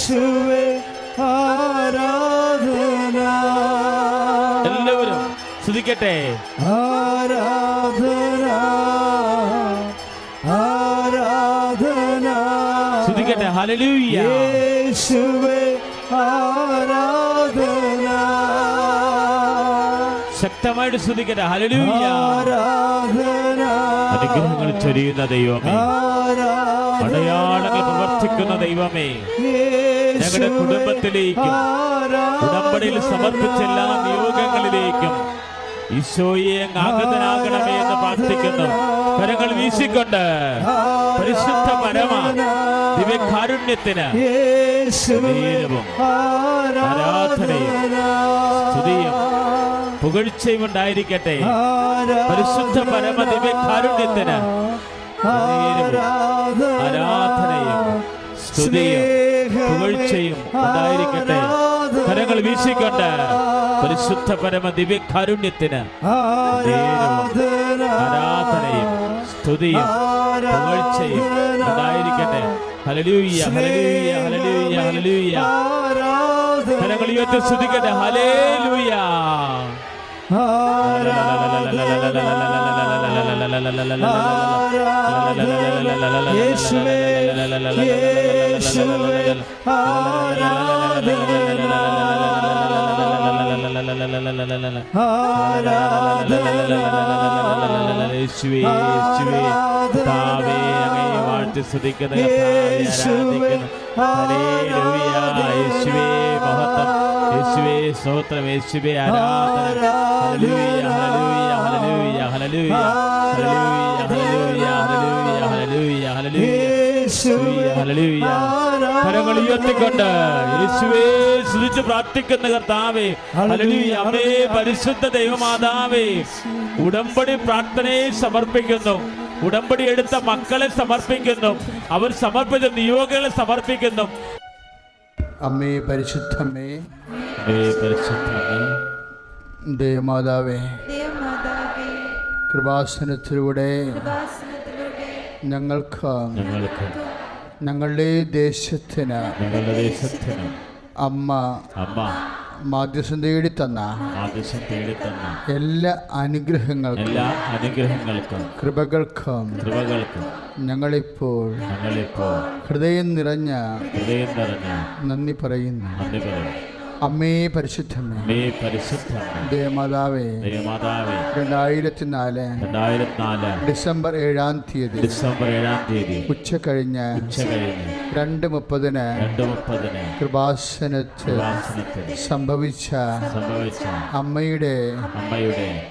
യേശുവേ ആരാധന. എല്ലാവരും സ്തുതിക്കട്ടെ. ആരാധന ആരാധന. സ്തുതിക്കട്ടെ. ഹല്ലേലൂയ. യേശുവേ ആരാധന. ശക്തമായിട്ട് സ്തുതിക്കട്ടെ. ഹല്ലേലൂയ. ആരാധന. അനുഗ്രഹങ്ങൾ ചൊരിയുന്ന ദൈവമേ, അടയാളങ്ങൾ പ്രവർത്തിക്കുന്ന ദൈവമേ, ഞങ്ങളുടെ കുടുംബത്തിലേക്കും ഉടമ്പടിയിൽ സമർപ്പിച്ച എല്ലാ നിയോഗങ്ങളിലേക്കും ഈശോയെ ആഗതനാകണമേ എന്ന് പ്രാർത്ഥിക്കുന്നു. കരങ്ങൾ വീശിക്കൊണ്ട് പരിശുദ്ധ പരമ ദിവ്യകാരുണ്യത്തിന് നേരവും ആരാധനയും സ്തുതിയും പുകഴ്ചയും ഉണ്ടായിരിക്കട്ടെ. പരിശുദ്ധ പരമ ദിവ്യകാരുണ്യത്തിന് നേരവും ആരാധനയും സ്തുതിയും പുകഴ്ചയും ഉണ്ടായിരിക്കട്ടെ. കരങ്ങൾ വീശിക്കൊണ്ട് പരിശുദ്ധ പരമ ദിവ്യകാരുണ്യത്തിന് ആരാധനയും സ്തുതിയും പുകഴ്ചയും ഉണ്ടായിരിക്കട്ടെ. Hallelujah hallelujah hallelujah hallelujah. കരങ്ങൾ ഉയർത്തി സ്തുതിക്കട്ടെ. ഹല്ലേലൂയ. യേശുവേ യേശുവേ യേശുവേ യേശുവേ കർത്താവേ, അങ്ങയെ വാഴ്ത്തി സ്തുതിക്കുന്ന കർത്താവേ, ആരാധിക്കുന്നു. ഹല്ലേലൂയ. യേശുവേ മഹത്വം, യേശുവേ സ്തോത്രം, യേശുവേ ആരാധന. Hallelujah hallelujah hallelujah hallelujah hallelujah hallelujah hallelujah hallelujah. കരങ്ങൾ ഉയർത്തിക്കൊണ്ട് യേശുവേ സ്തുതിച്ച് പ്രാർത്ഥിക്കുന്ന കർത്താവേ, ഹല്ലേലൂയ. അമ്മേ പരിശുദ്ധ ദൈവമാതാവേ, ഉടമ്പടി പ്രാർത്ഥനയെ സമർപ്പിക്കുന്നു. ഉടമ്പടി എടുത്ത മക്കളെ സമർപ്പിക്കുന്നു. അവർ സമർപ്പിച്ച നിയോഗങ്ങളെ സമർപ്പിക്കുന്നു. അമ്മേ പരിശുദ്ധമ്മേ, പരിശുദ്ധമേ, ദേവമാതാവേ, കൃപാസനത്തിലൂടെ ഞങ്ങൾക്ക് ഞങ്ങളുടെ ദേശത്തിന് അമ്മ മാധ്യസ്ഥം തേടി തന്ന എല്ലാ അനുഗ്രഹങ്ങൾക്കും കൃപകൾക്കും ഞങ്ങളിപ്പോൾ ഹൃദയം നിറഞ്ഞ നന്ദി പറയുന്നു. അമ്മേ പരിശുദ്ധമേ, ദേവമാതാവേ, 2004 ഡിസംബർ 7-ാം തീയതി ഉച്ച കഴിഞ്ഞ് 2:30 കൃപാസനത്തിൽ സംഭവിച്ച അമ്മയുടെ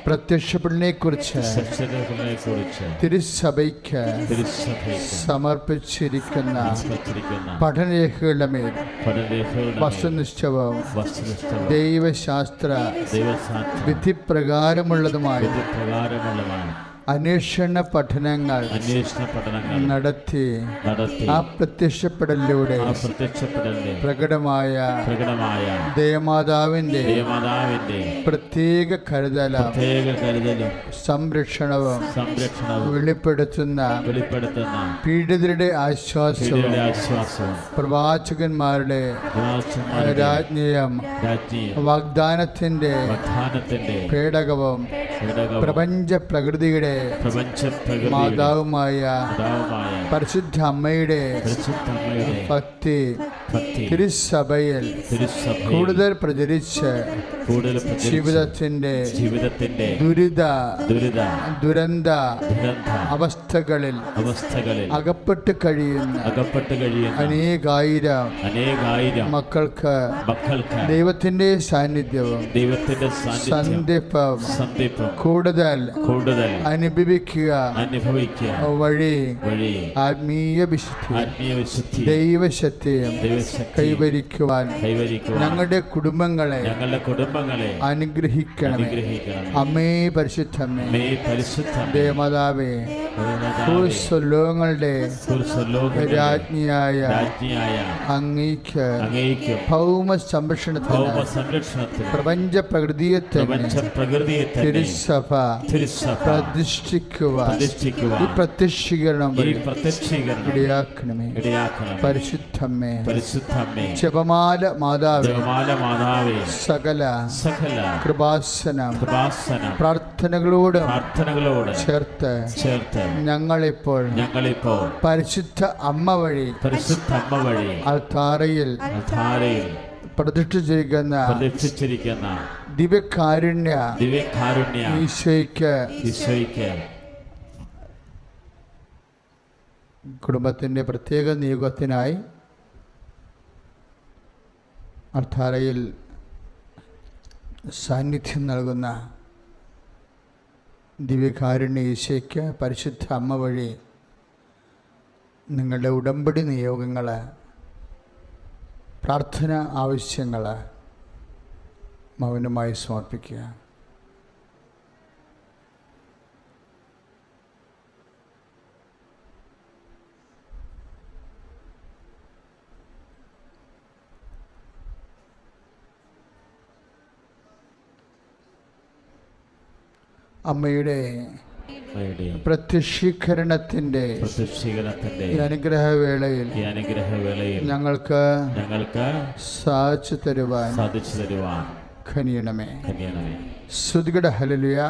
പ്രത്യക്ഷപ്പെടലിനെ കുറിച്ച് തിരുസഭയ്ക്ക് സമർപ്പിച്ചിരിക്കുന്ന പഠനരേഖകളുടെ മേൽ വസ്തുനിഷ്ഠവും ദൈവശാസ്ത്ര വിധിപ്രകാരമുള്ളതുമായ അന്വേഷണ പഠനങ്ങൾ നടത്തി ആ പ്രത്യക്ഷപ്പെടലിലൂടെ പ്രകടമായ ദേവമാതാവിന്റെ പ്രത്യേക കരുതലും സംരക്ഷണവും വെളിപ്പെടുത്തുന്ന പീഡിതരുടെ ആശ്വാസവും പ്രവാചകന്മാരുടെ രാജ്ഞിയും വാഗ്ദാനത്തിന്റെ പേടകവും പ്രപഞ്ച പ്രകൃതിയുടെ മാതാവുമായ പരിശുദ്ധ അമ്മയുടെ ഭക്തി തിരുസഭയിൽ കൂടുതൽ പ്രചരിച്ച് ജീവിതത്തിന്റെ ദുരന്ത അവസ്ഥകളിൽ അകപ്പെട്ട് കഴിയുന്ന അനേകായിരം മക്കൾക്ക് ദൈവത്തിന്റെ സാന്നിധ്യവും സന്ധിപ്പും കൂടുതൽ അനുഭവിക്കുക വഴി ആത്മീയ വിശുദ്ധി ദൈവശക്തിയും കൈവരിക്കുവാൻ ഞങ്ങളുടെ കുടുംബങ്ങളെ അനുഗ്രഹിക്കണമേ. അമ്മേ പരിശുദ്ധമേ, ദേവമാതാവേ, ഭൂസ്വലോകങ്ങളുടെ രാജ്ഞിയായ അങ്ങേക്ക് ഭൗമ സംരക്ഷണത്തിന് പ്രപഞ്ച പ്രകൃതിയെ തിരുസഭ പ്രതിഷ്ഠിക്കുവാൻ ഈ പ്രത്യക്ഷീകരണം ഇടയാക്കണമേ. പരിശുദ്ധമ്മേ, ജപമാല മാതാവേ, സകല കൃപാസനം പ്രാർത്ഥനകളോട് ചേർത്ത് ഞങ്ങളിപ്പോൾ പരിശുദ്ധ അമ്മ വഴി അൾത്താരയിൽ പ്രതിഷ്ഠിച്ചിരിക്കുന്ന ദിവ്യകാരുണ്യ ഈശോയ്ക്ക് കുടുംബത്തിൻ്റെ പ്രത്യേക നിയോഗത്തിനായി അൾത്താരയിൽ സാന്നിധ്യം നൽകുന്ന ദിവ്യകാരുണ്യ ഈശോയ്ക്ക് പരിശുദ്ധ അമ്മ വഴി നിങ്ങളുടെ ഉടമ്പടി നിയോഗങ്ങൾ, പ്രാർത്ഥന ആവശ്യങ്ങൾ മൗനമായി സമർപ്പിക്കുക. അമ്മയുടെ പ്രത്യക്ഷീകരണത്തിന്റെ അനുഗ്രഹവേളയിൽ ഞങ്ങൾക്ക് സാധിച്ചു തരുവാൻ ഖനിയണമേ. സ്തുതികട ഹല്ലേലൂയ.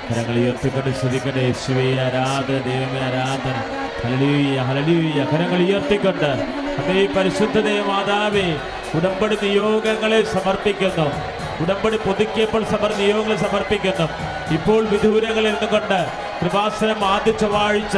കരങ്ങൾ ഉയർത്തിക്കൊണ്ട് സ്തുതിക്കട്ടെ. യേശുവേ ആരാധന, ദൈവമേ ആരാധന. Hallelujah, hallelujah. കരങ്ങൾ ഉയർത്തിക്കൊണ്ട് അതേ പരിശുദ്ധ മാതാവേ, ഉടമ്പടി നിയോഗങ്ങളെ സമർപ്പിക്കുന്നു. ഉടമ്പടി പുതുക്കിയപ്പോൾ നിയോഗങ്ങൾ സമർപ്പിക്കുന്നു. ഇപ്പോൾ വിദൂരങ്ങളിൽ നിന്നുകൊണ്ട് കൃപാസനം ആദ്യ ചൊവ്വാഴ്ച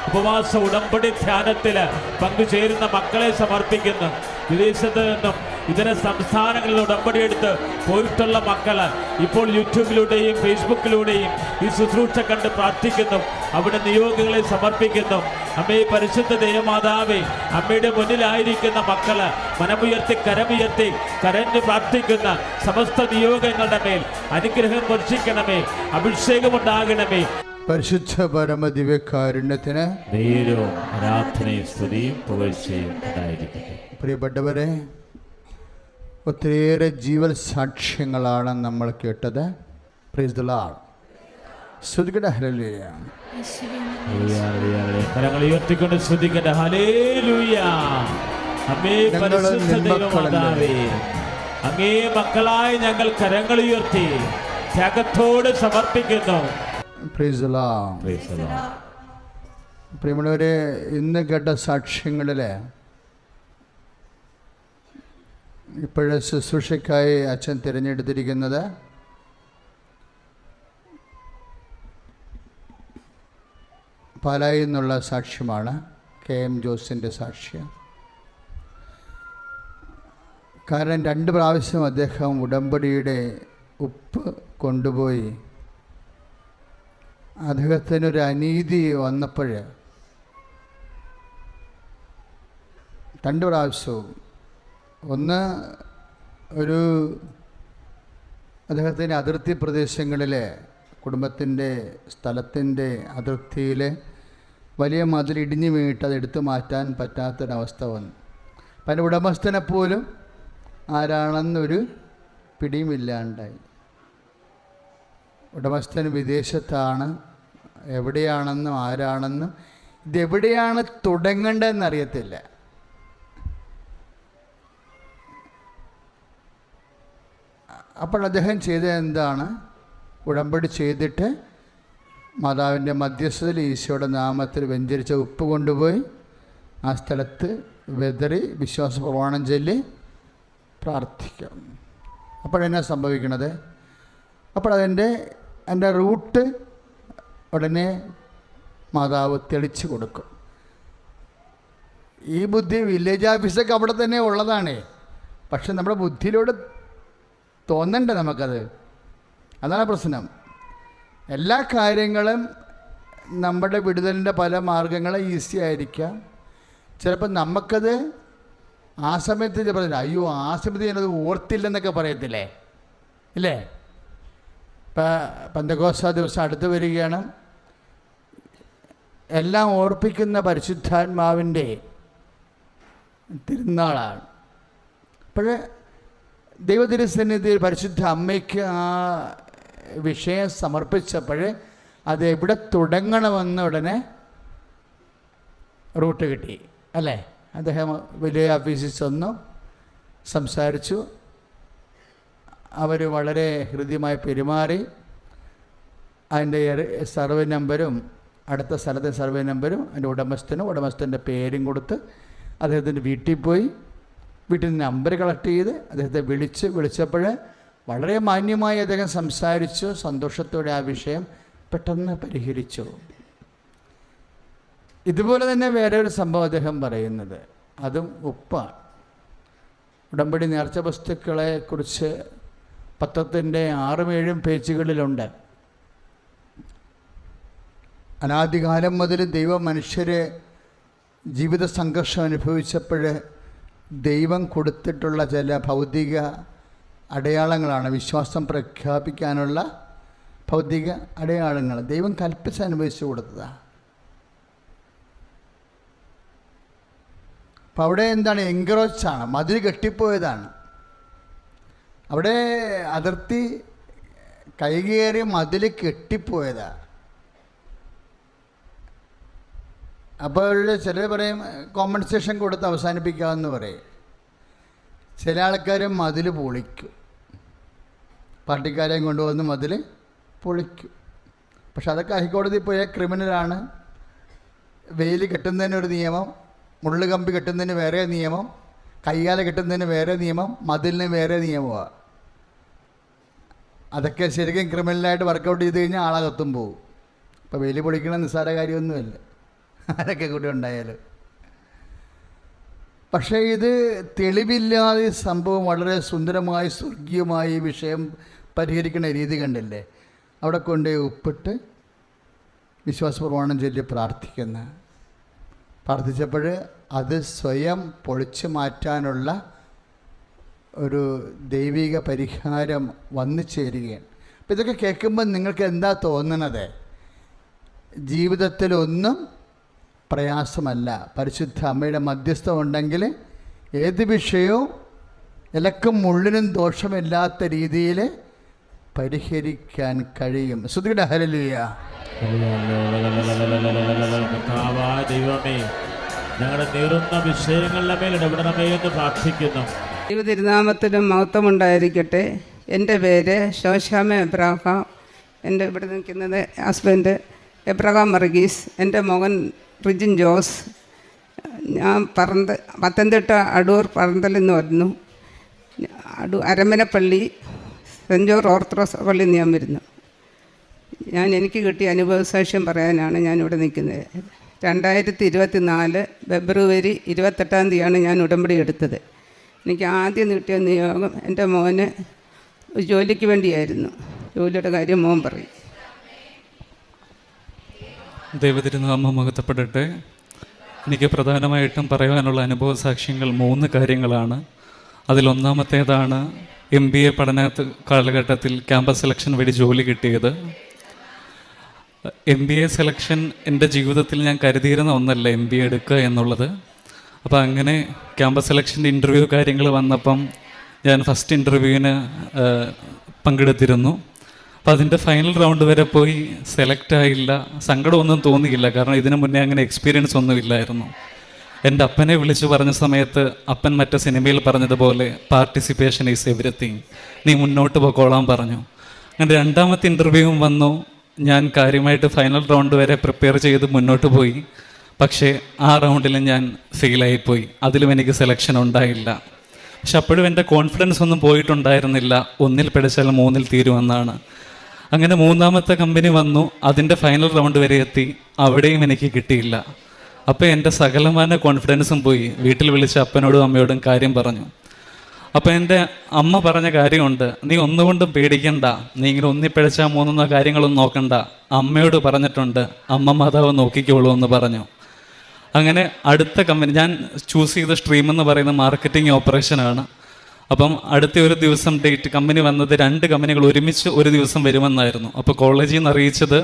ഉപവാസ ഉടമ്പടി ധ്യാനത്തിൽ പങ്കുചേരുന്ന മക്കളെ സമർപ്പിക്കുന്നു. വിദേശത്ത് നിന്നും ഇതര സംസ്ഥാനങ്ങളിൽ ഉടമ്പടി എടുത്ത് പോയിട്ടുള്ള മക്കള് ഇപ്പോൾ യൂട്യൂബിലൂടെയും ഫേസ്ബുക്കിലൂടെയും ഈ ശുശ്രൂഷ കണ്ട് പ്രാർത്ഥിക്കുന്നു. അവിടെ നിയോഗങ്ങളെ സമർപ്പിക്കുന്നു. അമ്മേ പരിശുദ്ധ ദേവമാതാവേ, അമ്മയുടെ മുന്നിലായിരിക്കുന്ന മക്കള് മനമുയർത്തി കരമുയർത്തി കരഞ്ഞു പ്രാർത്ഥിക്കുന്ന സമസ്ത നിയോഗങ്ങളുടെ മേൽ അനുഗ്രഹം വർഷിക്കണമേ, അഭിഷേകമുണ്ടാകണമേ. പരിശുദ്ധ പരമ ദിവ്യകാരുണ്യത്തിന് നേരവും ആരാധനയും സ്തുതിയും പുകഴ്ചയും ഉണ്ടായിരിക്കട്ടെ. പ്രിയപ്പെട്ടവരെ, ഒത്തിരിയേറെ ജീവൽ സാക്ഷ്യങ്ങളാണ് നമ്മൾ കേട്ടത്. Praise the lord. സ്തുതിക്കട്ടെ. ഹല്ലേലൂയ. കരങ്ങൾ ഉയർത്തിക്കൊണ്ട് സ്തുതിക്കട്ടെ. ഹല്ലേലൂയ. അമ്മേ പരിശുദ്ധ ദൈവമാതാവേ, അങ്ങേ മക്കളായി ഞങ്ങൾ കരങ്ങൾ ഉയർത്തി ത്യാഗത്തോടെ സമർപ്പിക്കുന്നു. Price the Lord. Price the Lord. പ്രിയമുള്ളവരെ, ഇന്ന് കേട്ട സാക്ഷ്യങ്ങളിൽ ഇപ്പോഴത്തെ ശുശ്രൂഷയ്ക്കായി അച്ഛൻ തിരഞ്ഞെടുത്തിരിക്കുന്നത് പാലായിൽ നിന്നുള്ള സാക്ഷ്യമാണ്. KM ജോസിൻ്റെ സാക്ഷ്യം. കാരണം 2 പ്രാവശ്യം അദ്ദേഹം ഉടമ്പടിയുടെ ഉപ്പ് കൊണ്ടുപോയി അദ്ദേഹത്തിനൊരു അനീതി വന്നപ്പോൾ 2 പ്രാവശ്യവും, ഒന്ന് ഒരു അദ്ദേഹത്തിൻ്റെ അതിർത്തി പ്രദേശങ്ങളിലെ കുടുംബത്തിൻ്റെ സ്ഥലത്തിൻ്റെ അതിർത്തിയിൽ വലിയ മതിൽ ഇടിഞ്ഞു വീണിട്ട് അത് എടുത്തു മാറ്റാൻ പറ്റാത്തൊരവസ്ഥ വന്നു. അപ്പം അതിൻ്റെ ഉടമസ്ഥനെ പോലും ആരാണെന്നൊരു പിടിയുമില്ലാണ്ടായി. ഉടമസ്ഥൻ വിദേശത്താണ്, എവിടെയാണെന്നും ആരാണെന്നും ഇതെവിടെയാണ് തുടങ്ങേണ്ടതെന്നറിയത്തില്ല. അപ്പോൾ അദ്ദേഹം ചെയ്തത് എന്താണ്? ഉടമ്പടി ചെയ്തിട്ട് മാതാവിൻ്റെ മധ്യസ്ഥതയിൽ ഈശോയുടെ നാമത്തിൽ വെഞ്ചരിച്ച ഉപ്പ് കൊണ്ടുപോയി ആ സ്ഥലത്ത് വെതറി വിശ്വാസ പ്രമാണം ചൊല്ലി പ്രാർത്ഥിക്കും. അപ്പോഴെന്നാ സംഭവിക്കണത്? അപ്പോൾ അതിൻ്റെ റൂട്ട് ഉടനെ മാതാവ് തെളിച്ചു കൊടുക്കും. ഈ ബുദ്ധി വില്ലേജ് ഓഫീസൊക്കെ അവിടെ തന്നെ ഉള്ളതാണ്. പക്ഷെ നമ്മുടെ ബുദ്ധിയിലൂടെ തോന്നണ്ടേ നമുക്കത്? അതാണ് പ്രശ്നം. എല്ലാ കാര്യങ്ങളും നമ്മുടെ വിടുതലിൻ്റെ പല മാർഗങ്ങളും ഈസി ആയിരിക്കാം. ചിലപ്പോൾ നമുക്കത് ആ സമയത്ത് പറയില്ല, അയ്യോ ആ സമയത്ത് ഞാനത് ഓർത്തില്ലെന്നൊക്കെ പറയത്തില്ലേ, ഇല്ലേ? ഇപ്പം പെന്തക്കോസ്താ ദിവസം അടുത്ത് വരികയാണ്. എല്ലാം ഓർപ്പിക്കുന്ന പരിശുദ്ധാത്മാവിൻ്റെ തിരുനാളാണ്. അപ്പോൾ ദൈവതിരുസന്നിധിയിൽ പരിശുദ്ധ അമ്മയ്ക്ക് ആ വിഷയം സമർപ്പിച്ചപ്പോൾ അത് എവിടെ തുടങ്ങണമെന്ന് ഉടനെ റൂട്ട് കിട്ടി അല്ലേ. അദ്ദേഹം വലിയ ഓഫീസിൽ ചെന്നു, സംസാരിച്ചു. അവർ വളരെ ഹൃദ്യമായി പെരുമാറി. അതിൻ്റെ സർവേ നമ്പരും അടുത്ത സ്ഥലത്തെ സർവേ നമ്പരും അതിൻ്റെ ഉടമസ്ഥൻ്റെ പേരും കൊടുത്ത് അദ്ദേഹത്തിൻ്റെ വീട്ടിൽ പോയി. വീട്ടിൽ നിന്ന് നമ്പർ കളക്ട് ചെയ്ത് അദ്ദേഹത്തെ വിളിച്ചപ്പോൾ വളരെ മാന്യമായി അദ്ദേഹം സംസാരിച്ചു. സന്തോഷത്തോടെ ആ വിഷയം പെട്ടെന്ന് പരിഹരിച്ചു. ഇതുപോലെ തന്നെ വേറെ ഒരു സംഭവം അദ്ദേഹം പറയുന്നത്, അതും ഉപ്പാണ്. ഉടമ്പടി നേർച്ച വസ്തുക്കളെ കുറിച്ച് പത്രത്തിൻ്റെ 6-7 പേജുകളിലുണ്ട്. അനാദികാലം മുതൽ ദൈവം മനുഷ്യരെ ജീവിത സംഘർഷം അനുഭവിച്ചപ്പോൾ ദൈവം കൊടുത്തിട്ടുള്ള ചില ഭൗതിക അടയാളങ്ങളാണ്, വിശ്വാസം പ്രഖ്യാപിക്കാനുള്ള ഭൗതിക അടയാളങ്ങൾ ദൈവം കൽപ്പിച്ച് അനുഭവിച്ചു കൊടുത്തതാണ്. അപ്പം അവിടെ എന്താണ്, എൻക്രോച്ചാണ്, മതിൽ കെട്ടിപ്പോയതാണ്. അവിടെ അതിർത്തി കൈകേറി മതിൽ കെട്ടിപ്പോയതാണ്. അപ്പോൾ ചിലർ പറയും കോമ്പൻസേഷൻ കൊടുത്ത് അവസാനിപ്പിക്കാമെന്ന് പറയും. ചില ആൾക്കാർ മതിൽ പൊളിക്കും, പാർട്ടിക്കാരെയും കൊണ്ടുവന്ന് മതിൽ പൊളിക്കും. പക്ഷെ അതൊക്കെ ഹൈക്കോടതിയിൽ പോയ ക്രിമിനലാണ്. വെയിൽ കെട്ടുന്നതിനൊരു നിയമം, മുള്ളു കമ്പി കെട്ടുന്നതിന് വേറെ നിയമം, കയ്യാല കെട്ടുന്നതിന് വേറെ നിയമം, മതിലിന് വേറെ നിയമമാണ്. അതൊക്കെ ശരിക്കും ക്രിമിനലായിട്ട് വർക്കൗട്ട് ചെയ്ത് കഴിഞ്ഞാൽ ആളകത്തും പോകും. ഇപ്പോൾ വെയിൽ പൊളിക്കണം നിസ്സാര കാര്യമൊന്നുമല്ല, അതൊക്കെ കൂടി ഉണ്ടായാലും. പക്ഷേ ഇത് തെളിവില്ലാതെ സംഭവം വളരെ സുന്ദരമായി സ്വർഗീയമായി വിഷയം പരിഹരിക്കുന്ന രീതി കണ്ടില്ലേ. അവിടെ കൊണ്ട് ഉപ്പിട്ട് വിശ്വാസ പ്രമാണം ചൊല്ലി പ്രാർത്ഥിച്ചപ്പോൾ അത് സ്വയം പൊളിച്ചു മാറ്റാനുള്ള ഒരു ദൈവിക പരിഹാരം വന്നു ചേരുകയാണ്. അപ്പം ഇതൊക്കെ കേൾക്കുമ്പോൾ നിങ്ങൾക്ക് എന്താ തോന്നണത്? ജീവിതത്തിലൊന്നും പ്രയാസമല്ല. പരിശുദ്ധ അമ്മയുടെ മധ്യസ്ഥം ഉണ്ടെങ്കിൽ ഏത് വിഷയവും ഇലക്കും മുള്ളിനും ദോഷമില്ലാത്ത രീതിയിൽ പരിഹരിക്കാൻ കഴിയും. സ്തുതിക്കട്ടെ, ഹല്ലേലൂയ. ദൈവമേ, ഞങ്ങളുടെ നീറുന്ന വിഷയങ്ങളുടെ മേൽ ഇടപെടണമേ എന്ന് പ്രാർത്ഥിക്കുന്നു. ദൈവതിരുനാമത്തിനും മഹത്വമുണ്ടായിരിക്കട്ടെ. എൻ്റെ പേര് ശോശാമ എബ്രഹാം. എൻ്റെ ഇവിടെ നിൽക്കുന്നത് ഹസ്ബൻഡ് എബ്രഹാം വർഗീസ്, എൻ്റെ മകൻ റിജിൻ ജോസ്. ഞാൻ പത്തനംതിട്ട അടൂർ പറന്തലിൽ നിന്ന് വരുന്നു. അരമനപ്പള്ളി സെൻറ്റ് ജോർജ് ഓർത്തഡോക്സ് പള്ളിയിൽ നിന്ന് ഞാൻ വരുന്നു. എനിക്ക് കിട്ടിയ അനുഭവസാക്ഷ്യം പറയാനാണ് ഞാനിവിടെ നിൽക്കുന്നത്. 2024 ഫെബ്രുവരി 28 ഞാൻ ഉടമ്പടി എടുത്തത്. എനിക്ക് ആദ്യം കിട്ടിയ നിയോഗം എൻ്റെ മോന് ജോലിക്ക് വേണ്ടിയായിരുന്നു. ജോലിയുടെ കാര്യം മോൻ പറയും. ദൈവതിരുനാമം മഹത്വപ്പെടട്ടെ. എനിക്ക് പ്രധാനമായിട്ടും പറയാനുള്ള അനുഭവ സാക്ഷ്യങ്ങൾ 3 കാര്യങ്ങളാണ്. അതിലൊന്നാമത്തേതാണ് MBA പഠന കാലഘട്ടത്തിൽ ക്യാമ്പസ് സെലക്ഷൻ വഴി ജോലി കിട്ടിയത്. MBA സെലക്ഷൻ എൻ്റെ ജീവിതത്തിൽ ഞാൻ കരുതിയിരുന്ന ഒന്നല്ല MBA എടുക്കുക എന്നുള്ളത്. അപ്പോൾ അങ്ങനെ ക്യാമ്പസ് സെലക്ഷൻ്റെ ഇൻ്റർവ്യൂ കാര്യങ്ങൾ വന്നപ്പം ഞാൻ ഫസ്റ്റ് ഇൻ്റർവ്യൂവിന് പങ്കെടുത്തിരുന്നു. അപ്പം അതിൻ്റെ ഫൈനൽ റൗണ്ട് വരെ പോയി സെലക്ട് ആയില്ല. സങ്കടമൊന്നും തോന്നിയില്ല, കാരണം ഇതിനു മുന്നേ അങ്ങനെ എക്സ്പീരിയൻസ് ഒന്നും ഇല്ലായിരുന്നു. എൻ്റെ അപ്പനെ വിളിച്ചു പറഞ്ഞ സമയത്ത് അപ്പൻ മറ്റേ സിനിമയിൽ പറഞ്ഞതുപോലെ പാർട്ടിസിപ്പേഷൻ ഈസ് എവരിത്തിങ്, നീ മുന്നോട്ട് പോയിക്കോളാൻ പറഞ്ഞു. അങ്ങനെ രണ്ടാമത്തെ ഇൻ്റർവ്യൂവും വന്നു. ഞാൻ കാര്യമായിട്ട് ഫൈനൽ റൗണ്ട് വരെ പ്രിപ്പയർ ചെയ്ത് മുന്നോട്ട് പോയി. പക്ഷേ ആ റൗണ്ടിൽ ഞാൻ ഫെയിലായിപ്പോയി. അതിലും എനിക്ക് സെലക്ഷൻ ഉണ്ടായില്ല. പക്ഷെ അപ്പോഴും എൻ്റെ കോൺഫിഡൻസ് ഒന്നും പോയിട്ടുണ്ടായിരുന്നില്ല. 1 പഠിച്ചാൽ 3 തീരുമെന്നാണ്. അങ്ങനെ 3ാമത്തെ കമ്പനി വന്നു. അതിൻ്റെ ഫൈനൽ റൗണ്ട് വരെ എത്തി. അവിടെയും എനിക്ക് കിട്ടിയില്ല. അപ്പോൾ എൻ്റെ സകലമാന കോൺഫിഡൻസും പോയി. വീട്ടിൽ വിളിച്ച് അപ്പനോടും അമ്മയോടും കാര്യം പറഞ്ഞു. അപ്പോൾ എൻ്റെ അമ്മ പറഞ്ഞ കാര്യമുണ്ട്, നീ ഒന്നുകൊണ്ടും പേടിക്കണ്ട, നീ ഇങ്ങനെ 1 പിഴച്ചാൽ 3 കാര്യങ്ങളൊന്നും നോക്കണ്ട, അമ്മയോട് പറഞ്ഞിട്ടുണ്ട്, അമ്മ മാതാവ് നോക്കിക്കോളൂ എന്ന് പറഞ്ഞു. അങ്ങനെ അടുത്ത കമ്പനി ഞാൻ ചൂസ് ചെയ്ത സ്ട്രീം എന്ന് പറയുന്ന മാർക്കറ്റിംഗ് ഓപ്പറേഷനാണ്. അപ്പം അടുത്ത ഒരു ദിവസം ഡേറ്റ് കമ്പനി വന്നത് 2 കമ്പനികൾ ഒരുമിച്ച് ഒരു ദിവസം വരുമെന്നായിരുന്നു. അപ്പോൾ കോളേജിൽ നിന്ന് അറിയിച്ചത്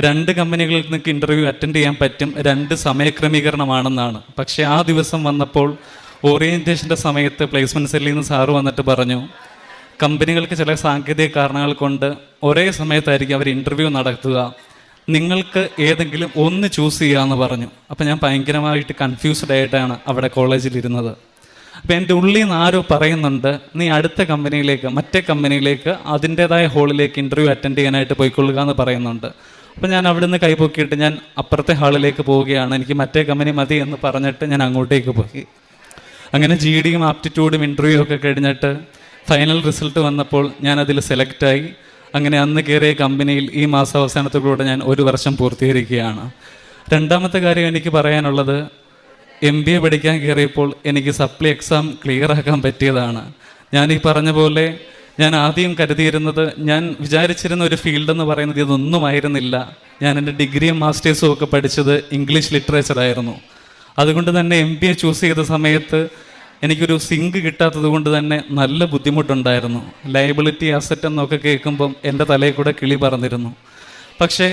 2 കമ്പനികളിൽ നിങ്ങൾക്ക് ഇൻ്റർവ്യൂ അറ്റൻഡ് ചെയ്യാൻ പറ്റും, 2 സമയക്രമീകരണമാണെന്നാണ്. പക്ഷേ ആ ദിവസം വന്നപ്പോൾ ഓറിയൻറ്റേഷൻ്റെ സമയത്ത് പ്ലേസ്മെൻറ്റ് സെല്ലിൽ നിന്ന് സാറ് വന്നിട്ട് പറഞ്ഞു, കമ്പനികൾക്ക് ചില സാങ്കേതിക കാരണങ്ങൾ കൊണ്ട് ഒരേ സമയത്തായിരിക്കും അവർ ഇൻ്റർവ്യൂ നടത്തുക, നിങ്ങൾക്ക് ഏതെങ്കിലും ഒന്ന് ചൂസ് ചെയ്യാമെന്ന് പറഞ്ഞു. അപ്പോൾ ഞാൻ ഭയങ്കരമായിട്ട് കൺഫ്യൂസ്ഡ് ആയിട്ടാണ് അവിടെ കോളേജിലിരുന്നത്. അപ്പോൾ എൻ്റെ ഉള്ളിൽ നിന്ന് ആരോ പറയുന്നുണ്ട്, നീ അടുത്ത കമ്പനിയിലേക്ക്, മറ്റേ കമ്പനിയിലേക്ക് അതിൻ്റേതായ ഹോളിലേക്ക് ഇൻ്റർവ്യൂ അറ്റൻഡ് ചെയ്യാനായിട്ട് പോയിക്കൊള്ളുക എന്ന് പറയുന്നുണ്ട്. അപ്പോൾ ഞാൻ അവിടെ നിന്ന് കൈപൊക്കിയിട്ട് ഞാൻ അപ്പുറത്തെ ഹാളിലേക്ക് പോവുകയാണ്, എനിക്ക് മറ്റേ കമ്പനി മതി എന്ന് പറഞ്ഞിട്ട് ഞാൻ അങ്ങോട്ടേക്ക് പോയി. അങ്ങനെ GDയും ആപ്റ്റിറ്റ്യൂഡും ഇൻ്റർവ്യൂ ഒക്കെ കഴിഞ്ഞിട്ട് ഫൈനൽ റിസൾട്ട് വന്നപ്പോൾ ഞാനതിൽ സെലക്റ്റായി. അങ്ങനെ അന്ന് കയറിയ കമ്പനിയിൽ ഈ മാസാവസാനത്തോടുകൂടെ ഞാൻ 1 വർഷം പൂർത്തീകരിക്കുകയാണ്. രണ്ടാമത്തെ കാര്യം എനിക്ക് പറയാനുള്ളത്, MBA പഠിക്കാൻ കയറിയപ്പോൾ എനിക്ക് സപ്ലി എക്സാം ക്ലിയർ ആക്കാൻ പറ്റിയതാണ്. ഞാൻ ഈ പറഞ്ഞ പോലെ ഞാൻ ആദ്യം കരുതിയിരുന്നത്, ഞാൻ വിചാരിച്ചിരുന്ന ഒരു ഫീൽഡെന്ന് പറയുന്നത് ഇതൊന്നുമായിരുന്നില്ല. ഞാൻ എൻ്റെ ഡിഗ്രിയും മാസ്റ്റേഴ്സും ഒക്കെ പഠിച്ചത് ഇംഗ്ലീഷ് ലിറ്ററേച്ചറായിരുന്നു. അതുകൊണ്ട് തന്നെ MBA ചൂസ് ചെയ്ത സമയത്ത് എനിക്കൊരു സിങ്ക് കിട്ടാത്തത് കൊണ്ട് തന്നെ നല്ല ബുദ്ധിമുട്ടുണ്ടായിരുന്നു. ലയബിലിറ്റി അസറ്റ് എന്നൊക്കെ കേൾക്കുമ്പം എൻ്റെ തലയിൽ കൂടെ കിളി പറന്നിരുന്നു. പക്ഷേ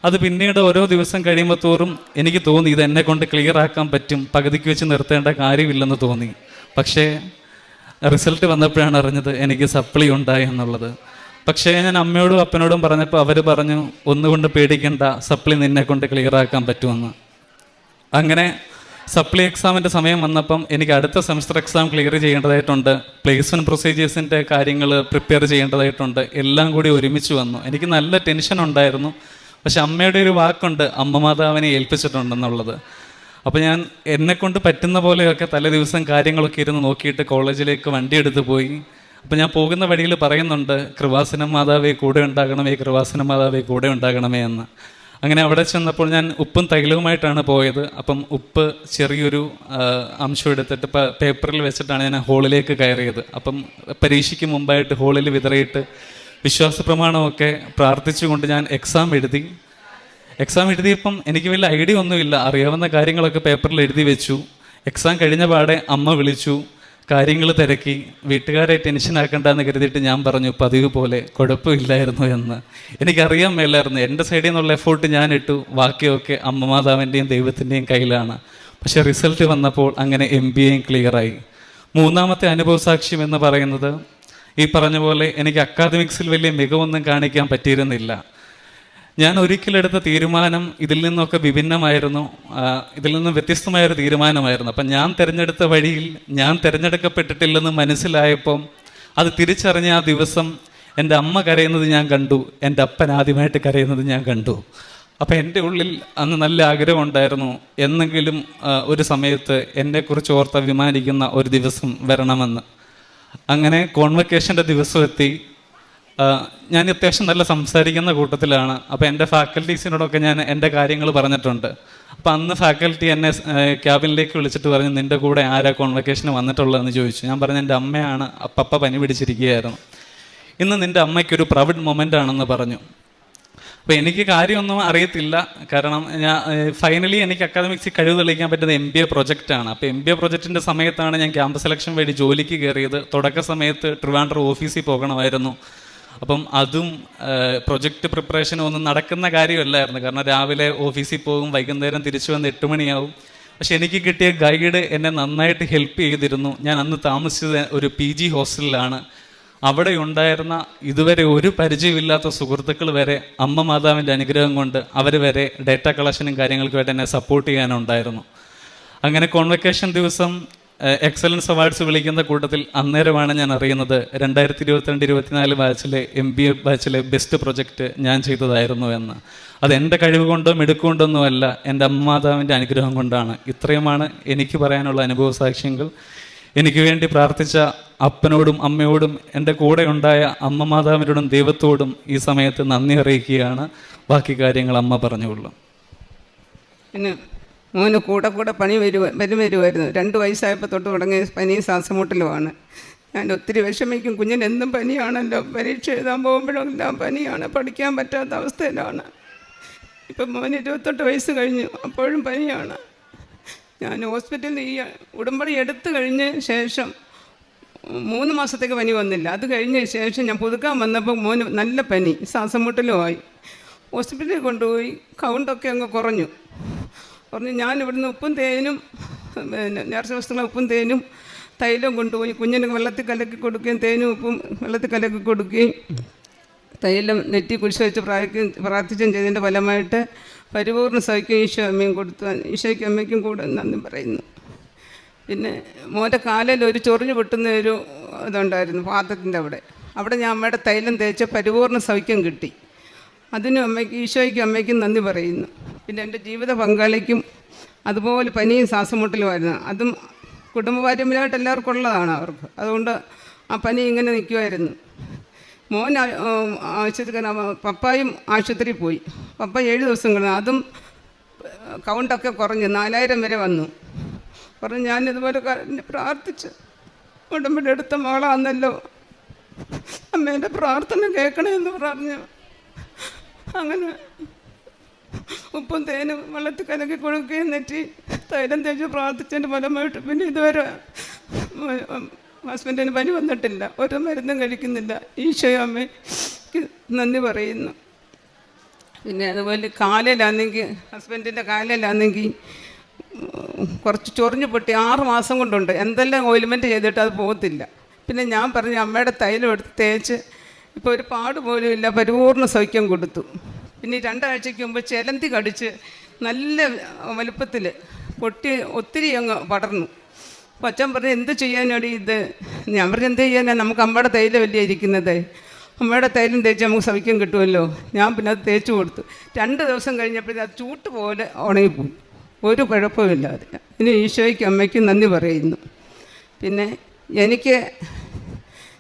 അത് പിന്നീട് ഓരോ ദിവസം കഴിയുമ്പോൾ തോറും എനിക്ക് തോന്നി ഇത് എന്നെ കൊണ്ട് ക്ലിയർ ആക്കാൻ പറ്റും, പകുതിക്ക് വെച്ച് നിർത്തേണ്ട കാര്യമില്ലെന്ന് തോന്നി. പക്ഷേ റിസൾട്ട് വന്നപ്പോഴാണ് അറിഞ്ഞത് എനിക്ക് സപ്ലി ഉണ്ടായി എന്നുള്ളത്. പക്ഷേ ഞാൻ അമ്മയോടും അപ്പനോടും പറഞ്ഞപ്പോൾ അവർ പറഞ്ഞു, ഒന്നുകൊണ്ട് പേടിക്കണ്ട, സപ്ലി നിന്നെ കൊണ്ട് ക്ലിയർ ആക്കാൻ പറ്റുമെന്ന്. അങ്ങനെ സപ്ലി എക്സാമിൻ്റെ സമയം വന്നപ്പം എനിക്ക് അടുത്ത സെമസ്റ്റർ എക്സാം ക്ലിയർ ചെയ്യേണ്ടതായിട്ടുണ്ട്, പ്ലേസ്മെൻറ്റ് പ്രൊസീജിയേഴ്സിൻ്റെ കാര്യങ്ങൾ പ്രിപ്പയർ ചെയ്യേണ്ടതായിട്ടുണ്ട്, എല്ലാം കൂടി ഒരുമിച്ച് വന്നു. എനിക്ക് നല്ല ടെൻഷൻ ഉണ്ടായിരുന്നു. പക്ഷെ അമ്മയുടെ ഒരു വാക്കുണ്ട്, അമ്മ മാതാവിനെ ഏൽപ്പിച്ചിട്ടുണ്ടെന്നുള്ളത്. അപ്പോൾ ഞാൻ എന്നെക്കൊണ്ട് പറ്റുന്ന പോലെയൊക്കെ തലേ ദിവസം കാര്യങ്ങളൊക്കെ ഇരുന്ന് നോക്കിയിട്ട് കോളേജിലേക്ക് വണ്ടി എടുത്ത് പോയി. അപ്പോൾ ഞാൻ പോകുന്ന വഴിയിൽ പറയുന്നുണ്ട്, കൃപാസന മാതാവേ കൂടെ ഉണ്ടാകണമേ, കൃപാസന മാതാവേ കൂടെ ഉണ്ടാകണമേ എന്ന്. അങ്ങനെ അവിടെ ചെന്നപ്പോൾ ഞാൻ ഉപ്പും തൈലവുമായിട്ടാണ് പോയത്. അപ്പം ഉപ്പ് ചെറിയൊരു അംശം എടുത്തിട്ട് പേപ്പറിൽ വെച്ചിട്ടാണ് ഞാൻ ഹോളിലേക്ക് കയറിയത്. അപ്പം പരീക്ഷയ്ക്ക് മുമ്പായിട്ട് ഹോളിൽ വിതറിയിട്ട് വിശ്വാസ പ്രമാണമൊക്കെ പ്രാർത്ഥിച്ചുകൊണ്ട് ഞാൻ എക്സാം എഴുതിയപ്പം എനിക്ക് വലിയ ഐഡിയ ഒന്നുമില്ല, അറിയാവുന്ന കാര്യങ്ങളൊക്കെ പേപ്പറിൽ എഴുതി വെച്ചു. എക്സാം കഴിഞ്ഞ പാടെ അമ്മ വിളിച്ചു, കാര്യങ്ങൾ തിരക്കി, വീട്ടുകാരെ ടെൻഷനാക്കണ്ടെന്ന് കരുതിയിട്ട് ഞാൻ പറഞ്ഞു പതിവ് പോലെ കുഴപ്പമില്ലായിരുന്നു എന്ന്. എനിക്കറിയാൻ മേലായിരുന്നു, എൻ്റെ സൈഡിൽ നിന്നുള്ള എഫോർട്ട് ഞാൻ ഇട്ടു, ബാക്കിയൊക്കെ അമ്മ മാതാവിൻ്റെയും ദൈവത്തിൻ്റെയും കയ്യിലാണ്. പക്ഷേ റിസൾട്ട് വന്നപ്പോൾ അങ്ങനെ MBAയും ക്ലിയറായി. മൂന്നാമത്തെ അനുഭവ സാക്ഷ്യം എന്ന് പറയുന്നത്, ഈ പറഞ്ഞ പോലെ എനിക്ക് അക്കാദമിക്സിൽ വലിയ മികവൊന്നും കാണിക്കാൻ പറ്റിയിരുന്നില്ല. ഞാൻ ഒരിക്കലെടുത്ത തീരുമാനം ഇതിൽ നിന്നൊക്കെ വിഭിന്നമായിരുന്നു, ഇതിൽ നിന്നും വ്യത്യസ്തമായൊരു തീരുമാനമായിരുന്നു. അപ്പം ഞാൻ തിരഞ്ഞെടുത്ത വഴിയിൽ ഞാൻ തിരഞ്ഞെടുക്കപ്പെട്ടിട്ടില്ലെന്ന് മനസ്സിലായപ്പം അത് തിരിച്ചറിഞ്ഞ ആ ദിവസം എൻ്റെ അമ്മ കരയുന്നത് ഞാൻ കണ്ടു, എൻ്റെ അപ്പൻ ആദ്യമായിട്ട് കരയുന്നത് ഞാൻ കണ്ടു. അപ്പം എൻ്റെ ഉള്ളിൽ അന്ന് നല്ല ആഗ്രഹമുണ്ടായിരുന്നു, എന്നെങ്കിലും ഒരു സമയത്ത് എന്നെക്കുറിച്ച് ഓർത്ത് അഭിമാനിക്കുന്ന ഒരു ദിവസം വരണമെന്ന്. അങ്ങനെ കോൺവക്കേഷൻ്റെ ദിവസം എത്തി. ഞാൻ അത്യാവശ്യം നല്ല സംസാരിക്കുന്ന കൂട്ടത്തിലാണ്. അപ്പോൾ എൻ്റെ ഫാക്കൽറ്റീസിനോടൊക്കെ ഞാൻ എൻ്റെ കാര്യങ്ങൾ പറഞ്ഞിട്ടുണ്ട്. അപ്പോൾ അന്ന് ഫാക്കൽറ്റി എന്നെ ക്യാബിനിലേക്ക് വിളിച്ചിട്ട് പറഞ്ഞു, നിൻ്റെ കൂടെ ആരാ കോൺവക്കേഷന് വന്നിട്ടുള്ളതെന്ന് ചോദിച്ചു. ഞാൻ പറഞ്ഞു എൻ്റെ അമ്മയാണ്, പപ്പ പനി പിടിച്ചിരിക്കുകയായിരുന്നു, ഇന്ന് നിൻ്റെ അമ്മയ്ക്കൊരു പ്രൗഡ് മൊമെൻ്റ് ആണെന്ന് പറഞ്ഞു. അപ്പോൾ എനിക്ക് കാര്യമൊന്നും അറിയത്തില്ല, കാരണം ഫൈനലി എനിക്ക് അക്കാദമിക്സിൽ കഴിവ് തെളിയിക്കാൻ പറ്റുന്ന MBA പ്രൊജക്റ്റാണ്. അപ്പോൾ MBA പ്രൊജക്റ്റിൻ്റെ സമയത്താണ് ഞാൻ ക്യാമ്പസ് സെലക്ഷൻ വഴി ജോലിക്ക് കയറിയത്. തുടക്ക സമയത്ത് ട്രിവാൻഡ്രം ഓഫീസിൽ പോകണമായിരുന്നു. അപ്പം അതും പ്രൊജക്റ്റ് പ്രിപ്പറേഷനും ഒന്നും നടക്കുന്ന കാര്യമല്ലായിരുന്നു, കാരണം രാവിലെ ഓഫീസിൽ പോകും, വൈകുന്നേരം തിരിച്ചു വന്ന് 8 മണിയാവും. പക്ഷെ എനിക്ക് കിട്ടിയ ഗൈഡ് എന്നെ നന്നായിട്ട് ഹെൽപ്പ് ചെയ്തിരുന്നു. ഞാൻ അന്ന് താമസിച്ചത് ഒരു PG ഹോസ്റ്റലിലാണ്. അവിടെ ഉണ്ടായിരുന്ന ഇതുവരെ ഒരു പരിചയമില്ലാത്ത സുഹൃത്തുക്കൾ വരെ അമ്മ മാതാവിൻ്റെ അനുഗ്രഹം കൊണ്ട് അവർ വരെ ഡേറ്റ കളക്ഷനും കാര്യങ്ങൾക്കുമായിട്ട് എന്നെ സപ്പോർട്ട് ചെയ്യാനുണ്ടായിരുന്നു. അങ്ങനെ കോൺവക്കേഷൻ ദിവസം എക്സലൻസ് അവാർഡ്സ് വിളിക്കുന്ന കൂട്ടത്തിൽ അന്നേരമാണ് ഞാൻ അറിയുന്നത് 2022-24 ബാച്ചിലെ MBA ബാച്ചിലെ ബെസ്റ്റ് പ്രൊജക്റ്റ് ഞാൻ ചെയ്തതായിരുന്നു എന്ന്. അത് എൻ്റെ കഴിവ് കൊണ്ടോ മിടുക്കൊണ്ടൊന്നുമല്ല, എൻ്റെ അമ്മമാതാവിൻ്റെ അനുഗ്രഹം കൊണ്ടാണ്. ഇത്രയുമാണ് എനിക്ക് പറയാനുള്ള അനുഭവ സാക്ഷ്യങ്ങൾ. എനിക്ക് വേണ്ടി പ്രാർത്ഥിച്ച അപ്പനോടും അമ്മയോടും എൻ്റെ കൂടെ ഉണ്ടായ അമ്മ മാതാവിനോടും ദൈവത്തോടും ഈ സമയത്ത് നന്ദി അറിയിക്കുകയാണ്. ബാക്കി കാര്യങ്ങൾ അമ്മ പറഞ്ഞുകൊള്ളും. പിന്നെ മോന് കൂടെ പണി വരുമായിരുന്നു. 2 വയസ്സായപ്പോൾ തൊട്ട് തുടങ്ങിയ പനി ശ്വാസമുട്ടലുമാണ്. ഞാൻ ഒത്തിരി വിഷമിക്കും, കുഞ്ഞിന് എന്നും പനിയാണല്ലോ, പരീക്ഷ എഴുതാൻ പോകുമ്പോഴെല്ലാം പനിയാണ്, പഠിക്കാൻ പറ്റാത്ത അവസ്ഥയിലാണ്. ഇപ്പം മോന് 28 വയസ്സ് കഴിഞ്ഞു, അപ്പോഴും പനിയാണ്. ഞാൻ ഹോസ്പിറ്റലിൽ ഈ ഉടമ്പടി എടുത്തു കഴിഞ്ഞ ശേഷം 3 മാസത്തേക്ക് പനി വന്നില്ല. അത് കഴിഞ്ഞ ശേഷം ഞാൻ പുതുക്കാൻ വന്നപ്പോൾ മോന് നല്ല പനി, ശ്വാസം മുട്ടലുമായി. ഹോസ്പിറ്റലിൽ കൊണ്ടുപോയി. കൗണ്ടൊക്കെ അങ്ങ് കുറഞ്ഞു. ഞാൻ ഇവിടുന്ന് ഉപ്പും തേനും നേർച്ച വസ്തുക്കളെ ഉപ്പും തേനും തൈലവും കൊണ്ടുപോയി കുഞ്ഞിന് വെള്ളത്തിൽ കലക്കി കൊടുക്കുകയും തേനും ഉപ്പും വെള്ളത്തിൽ കലക്കി കൊടുക്കുകയും തൈലം നെറ്റി കുരിശ് വെച്ച് പ്രാർത്ഥിച്ചും ചെയ്തതിൻ്റെ ഫലമായിട്ട് പരിപൂർണ്ണ സൗഖ്യം ഈശോ അമ്മയും കൊടുത്തു. ഈശോയ്ക്ക് അമ്മയ്ക്കും കൂടെ നന്ദി പറയുന്നു. പിന്നെ മോൻ്റെ കാലിൽ ഒരു ചൊറിഞ്ഞ് പൊട്ടുന്ന ഒരു ഇതുണ്ടായിരുന്നു പാദത്തിൻ്റെ അവിടെ ഞാൻ അമ്മയുടെ തൈലം തേച്ച് പരിപൂർണ്ണ സൗഖ്യം കിട്ടി. അതിനും അമ്മയ്ക്ക് ഈശോയ്ക്കും അമ്മയ്ക്കും നന്ദി പറയുന്നു. പിന്നെ എൻ്റെ ജീവിത പങ്കാളിക്കും അതുപോലെ പനിയും ശ്വാസം മുട്ടലുമായിരുന്നു. അതും കുടുംബപാരമ്പര്യമായിട്ട് എല്ലാവർക്കും ഉള്ളതാണ് അവർക്ക്. അതുകൊണ്ട് ആ പനി ഇങ്ങനെ നിൽക്കുമായിരുന്നു. മോൻ ആശുപത്രി പപ്പായും ആശുപത്രിയിൽ പോയി. പപ്പ 7 ദിവസം കിടന്നു. അതും കൗണ്ടൊക്കെ കുറഞ്ഞ് 4000 വരെ വന്നു. ഞാനിതുപോലെ പ്രാർത്ഥിച്ച് ഉടമ്പടി എടുത്ത മോളാന്നല്ലോ, അമ്മേൻ്റെ പ്രാർത്ഥന കേൾക്കണമെന്ന് പറഞ്ഞു. അങ്ങനെ ഉപ്പും തേനും വെള്ളത്തിൽ കലക്കി കൊടുക്കുകയും നെറ്റി തൈലം തേച്ച് പ്രാർത്ഥിച്ചതിൻ്റെ ഫലമായിട്ട് പിന്നെ ഇതുവരെ ഹസ്ബൻഡിന് പനി വന്നിട്ടില്ല. ഒരു മരുന്നും കഴിക്കുന്നില്ല. ഈശോയോ അമ്മയ്ക്ക് നന്ദി പറയുന്നു. പിന്നെ അതുപോലെ കാലിലാണെങ്കിൽ ഹസ്ബൻഡിൻ്റെ കാലിലാണെങ്കിൽ കുറച്ച് ചൊറിഞ്ഞു പൊട്ടി 6 മാസം കൊണ്ടുണ്ട്. എന്തെല്ലാം ഓയിൽമെൻറ്റ് ചെയ്തിട്ട് അത് പോകത്തില്ല. പിന്നെ ഞാൻ പറഞ്ഞു അമ്മയുടെ തൈലം എടുത്ത് തേച്ച് ഇപ്പോൾ ഒരു പാട് പോലും ഇല്ല, പരിപൂർണ്ണ സൗഖ്യം കൊടുത്തു. പിന്നെ 2 ആഴ്ചയ്ക്ക് മുമ്പ് ചിലന്തി കടിച്ച് നല്ല വലുപ്പത്തിൽ പൊട്ടി ഒത്തിരി അങ്ങ് പടർന്നു. അപ്പോൾ അച്ഛൻ പറഞ്ഞു എന്ത് ചെയ്യാനാടി ഇത്? ഞാൻ പറഞ്ഞു എന്ത് ചെയ്യാനാണ്, നമുക്ക് അമ്മയുടെ തൈലം വലിയ ഇരിക്കുന്നത്, അമ്മയുടെ തൈലം തേച്ച് നമുക്ക് സൗഖ്യം കിട്ടുമല്ലോ. ഞാൻ പിന്നെ അത് തേച്ച് കൊടുത്തു. 2 ദിവസം കഴിഞ്ഞപ്പോഴേ അത് ചൂട്ട് പോലെ ഉണങ്ങിപ്പോയി, ഒരു കുഴപ്പമില്ലാതെ. ഇനി ഈശോയ്ക്കും അമ്മയ്ക്കും നന്ദി പറയുന്നു. പിന്നെ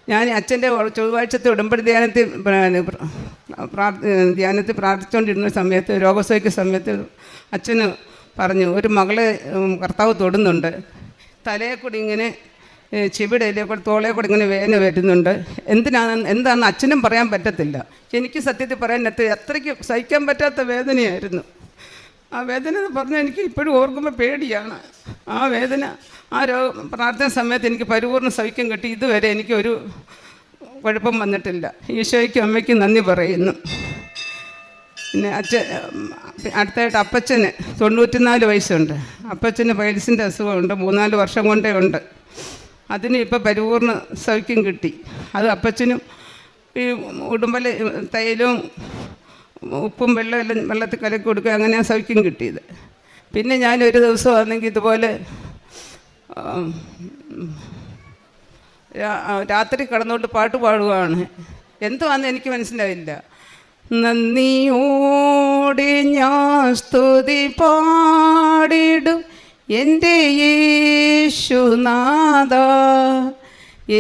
ഞാൻ അച്ഛൻ്റെ ചൊവ്വാഴ്ചത്തെ ഉടമ്പടി ധ്യാനത്തിൽ പ്രാർത്ഥിച്ചുകൊണ്ടിരുന്ന സമയത്ത്, രോഗസൗഖ്യ സമയത്ത് അച്ഛന് പറഞ്ഞു ഒരു മകളെ കർത്താവ് തൊടുന്നുണ്ട്, തലയെ കൂടി ഇങ്ങനെ ചെവിടയിലെ കൂടെ തോളയെ കൂടി ഇങ്ങനെ വേദന വരുന്നുണ്ട്. എന്താണെന്ന് അച്ഛനും പറയാൻ പറ്റത്തില്ല. എനിക്ക് സത്യത്തിൽ പറയാൻ അത്രയ്ക്ക് സഹിക്കാൻ പറ്റാത്ത വേദനയായിരുന്നു. ആ വേദന എന്ന് പറഞ്ഞാൽ എനിക്ക് ഇപ്പോഴും ഓർക്കുമ്പോൾ പേടിയാണ്. ആ വേദന ആ പ്രാർത്ഥന സമയത്ത് എനിക്ക് പരിപൂർണ്ണ സൗഖ്യം കിട്ടി. ഇതുവരെ എനിക്കൊരു കുഴപ്പം വന്നിട്ടില്ല. ഈശോയ്ക്കും അമ്മയ്ക്കും നന്ദി പറയുന്നു. പിന്നെ അടുത്തായിട്ട് അപ്പച്ചന് 94 വയസ്സുണ്ട്. അപ്പച്ചന് പൈൽസിൻ്റെ അസുഖമുണ്ട്, 3-4 വർഷം കൊണ്ടേ ഉണ്ട്. അതിന് ഇപ്പോൾ പരിപൂർണ്ണ സൗഖ്യം കിട്ടി. അത് അപ്പച്ചനും ഈ ഉടുമ്പൽ തൈലവും ഉപ്പും എല്ലാം വെള്ളത്തിൽ കലക്കി കൊടുക്കുക, അങ്ങനെയാണ് സൗഖ്യം കിട്ടിയത്. പിന്നെ ഞാനൊരു ദിവസം ആണെങ്കിൽ ഇതുപോലെ രാത്രി കിടന്നുകൊണ്ട് പാട്ട് പാടുകയാണ്. എന്തുവാന്ന് എനിക്ക് മനസ്സിലായില്ല. നന്ദിയോടെ ഞാൻ സ്തുതി പാടിടും എൻ്റെ യേശുനാഥ,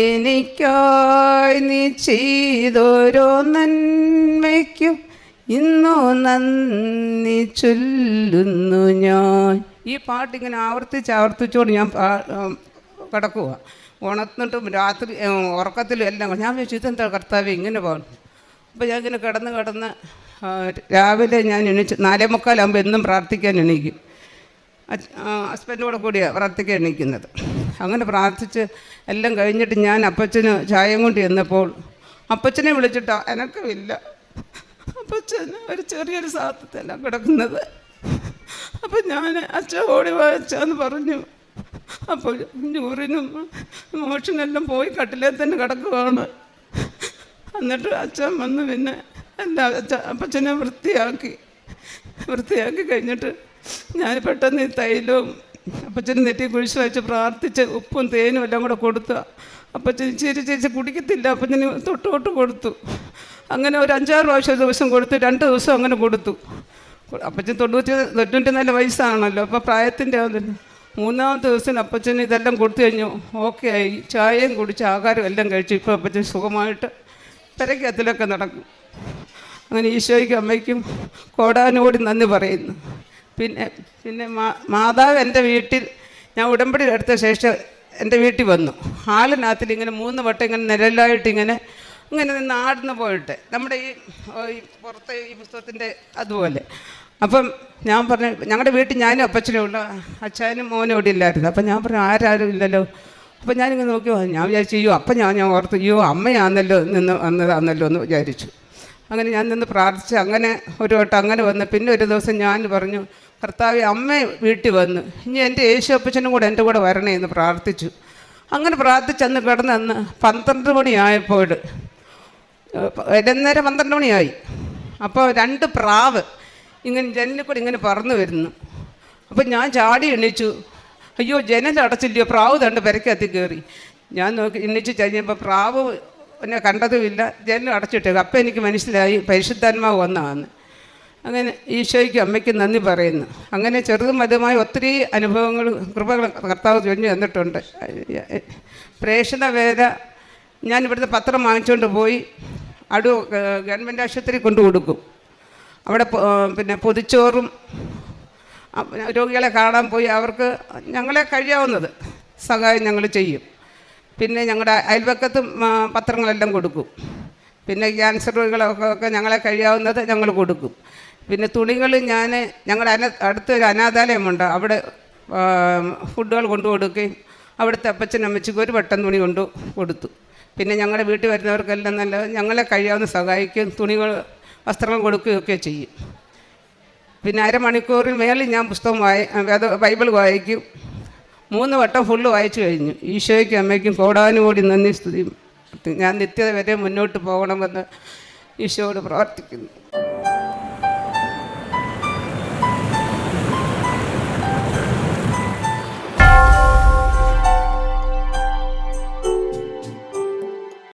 എനിക്കായി നീ ചെയ്തോരോ നന്മയ്ക്കും ഇന്നോ നന്ദി ചൊല്ലുന്നു ഞാൻ. ഈ പാട്ടിങ്ങനെ ആവർത്തിച്ചുകൊണ്ട് ഞാൻ കിടക്കുക. ഉണർന്നിട്ടും രാത്രി ഉറക്കത്തിലും എല്ലാം ഞാൻ വിചാരിച്ചു ഇതെന്താ കർത്താവേ ഇങ്ങനെ പോകും. അപ്പോൾ ഞാൻ ഇങ്ങനെ കിടന്ന് രാവിലെ ഞാൻ എണീച്ച് 4:45 എന്നും പ്രാർത്ഥിക്കാൻ എണീക്കും. ഹസ്ബൻഡോടെ കൂടിയാണ് പ്രാർത്ഥിക്കാൻ എണീക്കുന്നത്. അങ്ങനെ പ്രാർത്ഥിച്ച് എല്ലാം കഴിഞ്ഞിട്ട് ഞാൻ അപ്പച്ചന് ചായയും കൊണ്ട് ചെന്നപ്പോൾ അപ്പച്ചനെ വിളിച്ചിട്ടാ എനക്കുമില്ല. അപ്പച്ചന് ഒരു ചെറിയൊരു സാധനത്തെല്ലാം കിടക്കുന്നത്. അപ്പം ഞാൻ അച്ഛൻ ഓടി വായിച്ചാന്ന് പറഞ്ഞു. അപ്പോൾ യൂറിനും മോഷനെല്ലാം പോയി കട്ടിലേ തന്നെ കിടക്കുകയാണ്. എന്നിട്ട് അച്ഛൻ വന്ന് പിന്നെ അപ്പച്ചനെ വൃത്തിയാക്കി കഴിഞ്ഞിട്ട് ഞാൻ പെട്ടെന്ന് ഈ തൈലവും അപ്പച്ചന് നെറ്റി കുഴിച്ച് വെച്ച് പ്രാർത്ഥിച്ച് ഉപ്പും തേനും എല്ലാം കൂടെ കൊടുത്തു. അപ്പച്ചന് ചിരിച്ച് കുടിക്കത്തില്ല. അപ്പച്ചന് തൊട്ട് കൊടുത്തു. അങ്ങനെ ഒരു 5-6 പ്രാവശ്യം ദിവസം കൊടുത്തു. 2 ദിവസം അങ്ങനെ കൊടുത്തു. അപ്പച്ചൻ 94 വയസ്സാണല്ലോ. അപ്പോൾ പ്രായത്തിൻ്റെ 3-ാമത്തെ ദിവസം അപ്പച്ചന് ഇതെല്ലാം കൊടുത്തു കഴിഞ്ഞു. ഓക്കെ ആയി. ചായയും കുടിച്ച് ആഹാരം എല്ലാം കഴിച്ചു. ഇപ്പോൾ അപ്പച്ചൻ സുഖമായിട്ട് പെരക്കത്തിലൊക്കെ നടക്കും. അങ്ങനെ ഈശോയ്ക്കും അമ്മയ്ക്കും കോടാനോടി നന്ദി പറയുന്നു. പിന്നെ മാതാവ് എൻ്റെ വീട്ടിൽ ഞാൻ ഉടമ്പടി എടുത്ത ശേഷം എൻ്റെ വീട്ടിൽ വന്നു. ഹാളിനകത്തിൽ ഇങ്ങനെ 3 വട്ടം ഇങ്ങനെ നിഴലായിട്ട് ഇങ്ങനെ നിന്ന് ആടുന്ന പോയിട്ട് നമ്മുടെ ഈ പുറത്തെ ഈ പുസ്തകത്തിൻ്റെ അതുപോലെ. അപ്പം ഞാൻ പറഞ്ഞു ഞങ്ങളുടെ വീട്ടിൽ ഞാനും അപ്പച്ചനും ഉള്ള അച്ഛനും മോനും ഇവിടെ ഇല്ലായിരുന്നു. അപ്പം ഞാൻ പറഞ്ഞു ആരും ഇല്ലല്ലോ, അപ്പോൾ ഞാനിങ്ങനെ നോക്കി ഞാൻ വിചാരിച്ചു അയ്യോ അപ്പം ഞാൻ ഓർത്ത് അയ്യോ അമ്മയാണല്ലോ വന്നതാണല്ലോ എന്ന് വിചാരിച്ചു. അങ്ങനെ ഞാൻ നിന്ന് പ്രാർത്ഥിച്ച് അങ്ങനെ ഒരു വട്ടം അങ്ങനെ വന്ന് പിന്നെ ഒരു ദിവസം ഞാൻ പറഞ്ഞു, കർത്താവേ അമ്മ വീട്ടിൽ വന്നു, ഇനി എൻ്റെ യേശു അപ്പച്ചനും കൂടെ എൻ്റെ കൂടെ വരണേ എന്ന് പ്രാർത്ഥിച്ചു. അങ്ങനെ പ്രാർത്ഥിച്ചന്ന് കിടന്നന്ന് 12 മണിയായപ്പോൾ ഇടന്നേരം 12 മണിയായി. അപ്പോൾ 2 പ്രാവ് ഇങ്ങനെ ജനലിൽ കൂടെ ഇങ്ങനെ പറന്നു വരുന്നു. അപ്പം ഞാൻ ചാടി എണീച്ചു. അയ്യോ ജനൽ അടച്ചില്ലയോ, പ്രാവ് തണ്ട് പെരക്കകത്ത് കയറി. ഞാൻ നോക്കി എണീച്ച് കഴിഞ്ഞപ്പോൾ പ്രാവ് എന്നെ കണ്ടതുമില്ല, ജനൽ അടച്ചിട്ടേക്കും. അപ്പം എനിക്ക് മനസ്സിലായി പരിശുദ്ധാത്മാവ് വന്നതാണ്. അങ്ങനെ ഈശോയ്ക്കും അമ്മയ്ക്കും നന്ദി പറയുന്നു. അങ്ങനെ ചെറുതും വലുതുമായ ഒത്തിരി അനുഭവങ്ങളും കൃപകളും കർത്താവ് ചൊരിഞ്ഞു തന്നിട്ടുണ്ട്. പ്രേക്ഷണ വേല ഞാൻ ഇവിടുത്തെ പത്രം വാങ്ങിച്ചുകൊണ്ട് പോയി ഗവൺമെൻറ് ആശുപത്രി കൊണ്ടു കൊടുക്കും. അവിടെ പിന്നെ പൊതിച്ചോറും രോഗികളെ കാണാൻ പോയി അവർക്ക് ഞങ്ങളെ കഴിയാവുന്നത് സഹായം ഞങ്ങൾ ചെയ്യും. പിന്നെ ഞങ്ങളുടെ അയൽവക്കത്തും പത്രങ്ങളെല്ലാം കൊടുക്കും. പിന്നെ ക്യാൻസർ രോഗികളൊക്കെ ഞങ്ങളെ കഴിയാവുന്നത് ഞങ്ങൾ കൊടുക്കും. പിന്നെ തുണികൾ ഞങ്ങളുടെ അടുത്തൊരു അനാഥാലയമുണ്ട്, അവിടെ ഫുഡുകൾ കൊണ്ടു കൊടുക്കുകയും അവിടുത്തെ അപ്പച്ചനമ്മച്ചിക്ക് ഒരു വട്ടം തുണി കൊണ്ടു കൊടുത്തു. പിന്നെ ഞങ്ങളുടെ വീട്ടിൽ വരുന്നവർക്കെല്ലാം നല്ല ഞങ്ങളെ കഴിയാവുന്ന സഹായിക്കുകയും തുണികൾ വസ്ത്രങ്ങൾ കൊടുക്കുകയൊക്കെ ചെയ്യും. പിന്നെ അരമണിക്കൂറിൽ മേളിൽ ഞാൻ പുസ്തകം ബൈബിൾ വായിക്കും. 3 വട്ടം ഫുള്ള് വായിച്ചു കഴിഞ്ഞു. ഈശോയ്ക്കും അമ്മയ്ക്കും കോടാനുകോടി നന്ദി സ്തുതിയും. ഞാൻ നിത്യത വരെ മുന്നോട്ട് പോകണമെന്ന് ഈശോയോട് പ്രാർത്ഥിക്കുന്നു.